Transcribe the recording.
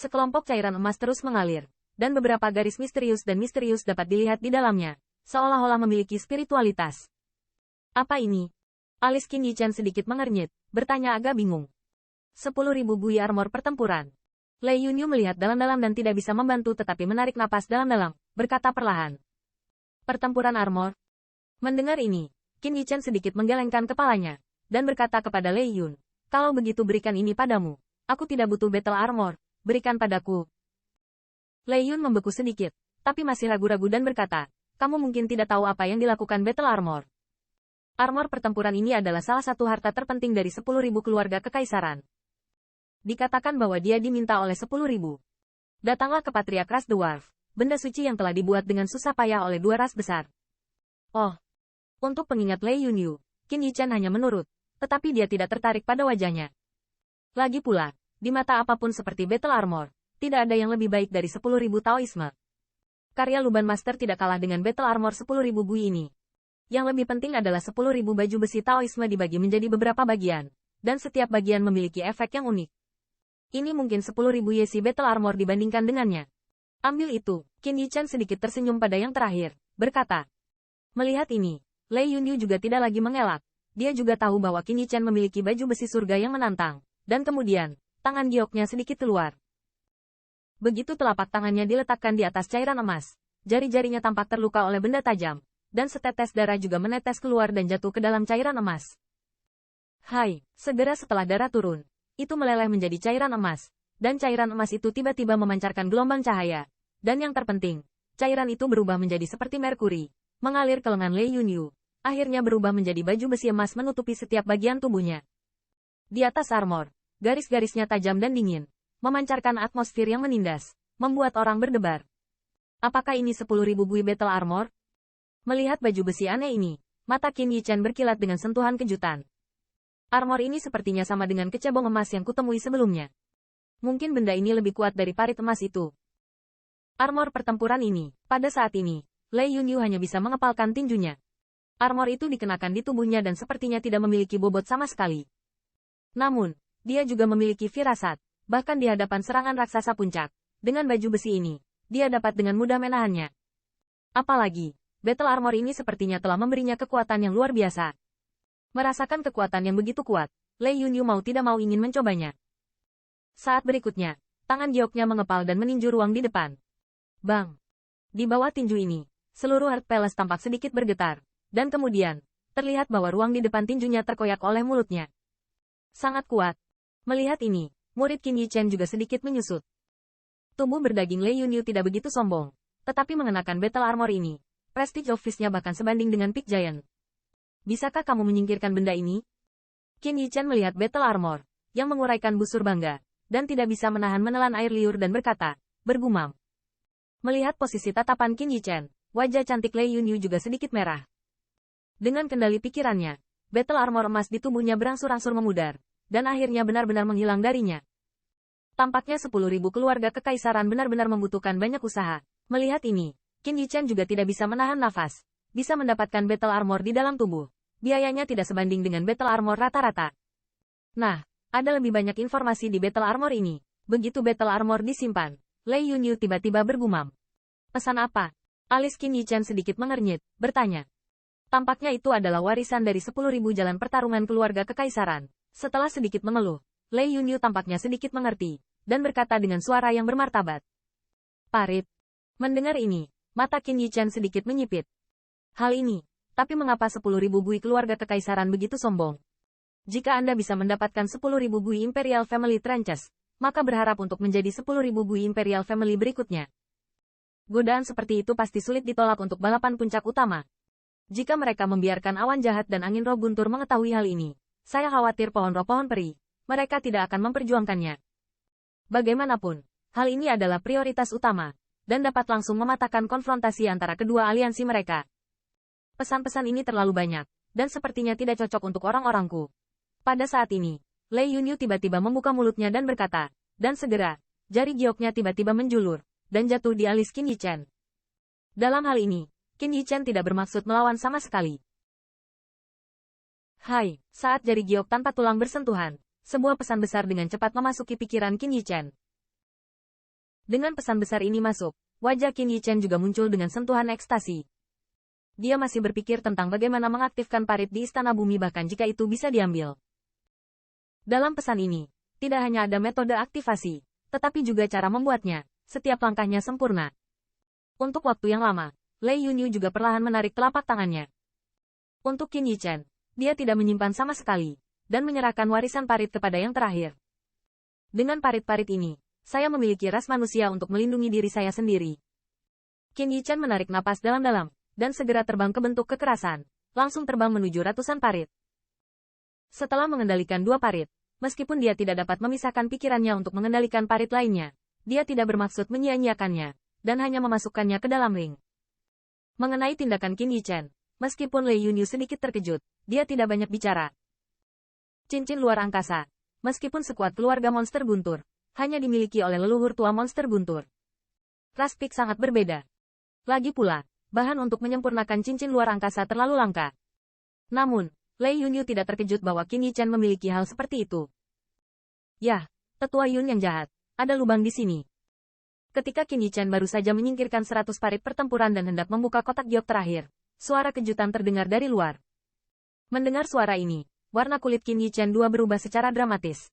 Sekelompok cairan emas terus mengalir, dan beberapa garis misterius dapat dilihat di dalamnya, seolah-olah memiliki spiritualitas. Apa ini? Alis Qin Yichen sedikit mengernyit, bertanya agak bingung. 10.000 bui armor pertempuran. Lei Yunyu melihat dalam-dalam dan tidak bisa membantu tetapi menarik napas dalam-dalam, berkata perlahan. Pertempuran armor? Mendengar ini, Qin Yichen sedikit menggelengkan kepalanya, dan berkata kepada Lei Yun, kalau begitu berikan ini padamu. Aku tidak butuh battle armor, berikan padaku. Lei Yun membeku sedikit, tapi masih ragu-ragu dan berkata, kamu mungkin tidak tahu apa yang dilakukan battle armor. Armor pertempuran ini adalah salah satu harta terpenting dari 10.000 keluarga kekaisaran. Dikatakan bahwa dia diminta oleh 10.000. Datanglah ke Patriark Ras Dwarf, benda suci yang telah dibuat dengan susah payah oleh dua ras besar. Oh, untuk pengingat Lei Yunyu, Qin Yichen hanya menurut, tetapi dia tidak tertarik pada wajahnya. Lagi pula, di mata apapun seperti battle armor, tidak ada yang lebih baik dari 10.000 Taoisme. Karya Luban Master tidak kalah dengan battle armor 10.000 bui ini. Yang lebih penting adalah 10.000 baju besi Taoisme dibagi menjadi beberapa bagian, dan setiap bagian memiliki efek yang unik. Ini mungkin 10.000 Yesi battle armor dibandingkan dengannya. Ambil itu, Qin Yichen sedikit tersenyum pada yang terakhir, berkata. Melihat ini, Lei Yunyu juga tidak lagi mengelak. Dia juga tahu bahwa Qin Yichen memiliki baju besi surga yang menantang, dan kemudian, tangan gioknya sedikit keluar. Begitu telapak tangannya diletakkan di atas cairan emas, jari-jarinya tampak terluka oleh benda tajam, dan setetes darah juga menetes keluar dan jatuh ke dalam cairan emas. Hai, segera setelah darah turun, itu meleleh menjadi cairan emas, dan cairan emas itu tiba-tiba memancarkan gelombang cahaya. Dan yang terpenting, cairan itu berubah menjadi seperti merkuri, mengalir ke lengan Lei Yunyu, akhirnya berubah menjadi baju besi emas menutupi setiap bagian tubuhnya. Di atas armor, garis-garisnya tajam dan dingin, memancarkan atmosfer yang menindas, membuat orang berdebar. Apakah ini 10.000 bui battle armor? Melihat baju besi aneh ini, mata Qin Yichen berkilat dengan sentuhan kejutan. Armor ini sepertinya sama dengan kecebong emas yang kutemui sebelumnya. Mungkin benda ini lebih kuat dari parit emas itu. Armor pertempuran ini, pada saat ini, Lei Yunyu hanya bisa mengepalkan tinjunya. Armor itu dikenakan di tubuhnya dan sepertinya tidak memiliki bobot sama sekali. Namun, dia juga memiliki firasat, bahkan di hadapan serangan raksasa puncak. Dengan baju besi ini, dia dapat dengan mudah menahannya. Apalagi, battle armor ini sepertinya telah memberinya kekuatan yang luar biasa. Merasakan kekuatan yang begitu kuat, Lei Yunyu mau tidak mau ingin mencobanya. Saat berikutnya, tangan gioknya mengepal dan meninju ruang di depan. Bang! Di bawah tinju ini, seluruh Heart Palace tampak sedikit bergetar, dan kemudian, terlihat bahwa ruang di depan tinjunya terkoyak oleh mulutnya. Sangat kuat. Melihat ini, murid Qin Yichen juga sedikit menyusut. Tubuh berdaging Lei Yunyu tidak begitu sombong, tetapi mengenakan battle armor ini, prestige office-nya bahkan sebanding dengan Peak Giant. Bisakah kamu menyingkirkan benda ini? Qin Yichen melihat battle armor, yang menguraikan busur bangga, dan tidak bisa menahan menelan air liur dan berkata, bergumam. Melihat posisi tatapan Qin Yichen, wajah cantik Lei Yunyu juga sedikit merah. Dengan kendali pikirannya, battle armor emas di tubuhnya berangsur-angsur memudar, dan akhirnya benar-benar menghilang darinya. Tampaknya 10.000 keluarga kekaisaran benar-benar membutuhkan banyak usaha. Melihat ini, Qin Yichen juga tidak bisa menahan nafas. Bisa mendapatkan battle armor di dalam tubuh. Biayanya tidak sebanding dengan battle armor rata-rata. Nah, ada lebih banyak informasi di battle armor ini. Begitu battle armor disimpan, Lei Yunyu tiba-tiba bergumam. Pesan apa? Alis Qin Yichen sedikit mengernyit, bertanya. Tampaknya itu adalah warisan dari 10.000 jalan pertarungan keluarga kekaisaran. Setelah sedikit mengeluh, Lei Yunyu tampaknya sedikit mengerti, dan berkata dengan suara yang bermartabat. Parit. Mendengar ini, mata Qin Yichen sedikit menyipit. Hal ini, tapi mengapa 10.000 bui keluarga kekaisaran begitu sombong? Jika Anda bisa mendapatkan 10.000 bui Imperial Family Trenches, maka berharap untuk menjadi 10.000 bui Imperial Family berikutnya. Godaan seperti itu pasti sulit ditolak untuk balapan puncak utama. Jika mereka membiarkan awan jahat dan angin roh guntur mengetahui hal ini, saya khawatir pohon roh pohon peri, mereka tidak akan memperjuangkannya. Bagaimanapun, hal ini adalah prioritas utama, dan dapat langsung mematahkan konfrontasi antara kedua aliansi mereka. Pesan-pesan ini terlalu banyak, dan sepertinya tidak cocok untuk orang-orangku. Pada saat ini, Lei Yunyu tiba-tiba membuka mulutnya dan berkata, dan segera, jari gioknya tiba-tiba menjulur, dan jatuh di alis Qin Yichen. Dalam hal ini, Qin Yichen tidak bermaksud melawan sama sekali. Hai, saat jari giok tanpa tulang bersentuhan, sebuah pesan besar dengan cepat memasuki pikiran Qin Yichen. Dengan pesan besar ini masuk, wajah Qin Yichen juga muncul dengan sentuhan ekstasi. Dia masih berpikir tentang bagaimana mengaktifkan parit di Istana Bumi bahkan jika itu bisa diambil. Dalam pesan ini, tidak hanya ada metode aktivasi, tetapi juga cara membuatnya. Setiap langkahnya sempurna. Untuk waktu yang lama, Lei Yunyu juga perlahan menarik telapak tangannya. Untuk Qin Yichen, dia tidak menyimpan sama sekali, dan menyerahkan warisan parit kepada yang terakhir. Dengan parit-parit ini, saya memiliki ras manusia untuk melindungi diri saya sendiri. Qin Yichen menarik napas dalam-dalam, dan segera terbang ke bentuk kekerasan, langsung terbang menuju ratusan parit. Setelah mengendalikan 2 parit, meskipun dia tidak dapat memisahkan pikirannya untuk mengendalikan parit lainnya, dia tidak bermaksud menyia-nyiakannya, dan hanya memasukkannya ke dalam ring. Mengenai tindakan Qin Yichen, meskipun Lei Yunyu sedikit terkejut, dia tidak banyak bicara. Cincin luar angkasa, meskipun sekuat keluarga monster guntur, hanya dimiliki oleh leluhur tua monster guntur. Ras Pik sangat berbeda. Lagi pula, bahan untuk menyempurnakan cincin luar angkasa terlalu langka. Namun, Lei Yunyu tidak terkejut bahwa Qin Yichen memiliki hal seperti itu. Yah, tetua Yun yang jahat. Ada lubang di sini. Ketika Qin Yichen baru saja menyingkirkan 100 parit pertempuran dan hendak membuka kotak giok terakhir, suara kejutan terdengar dari luar. Mendengar suara ini, warna kulit Qin Yichen II berubah secara dramatis.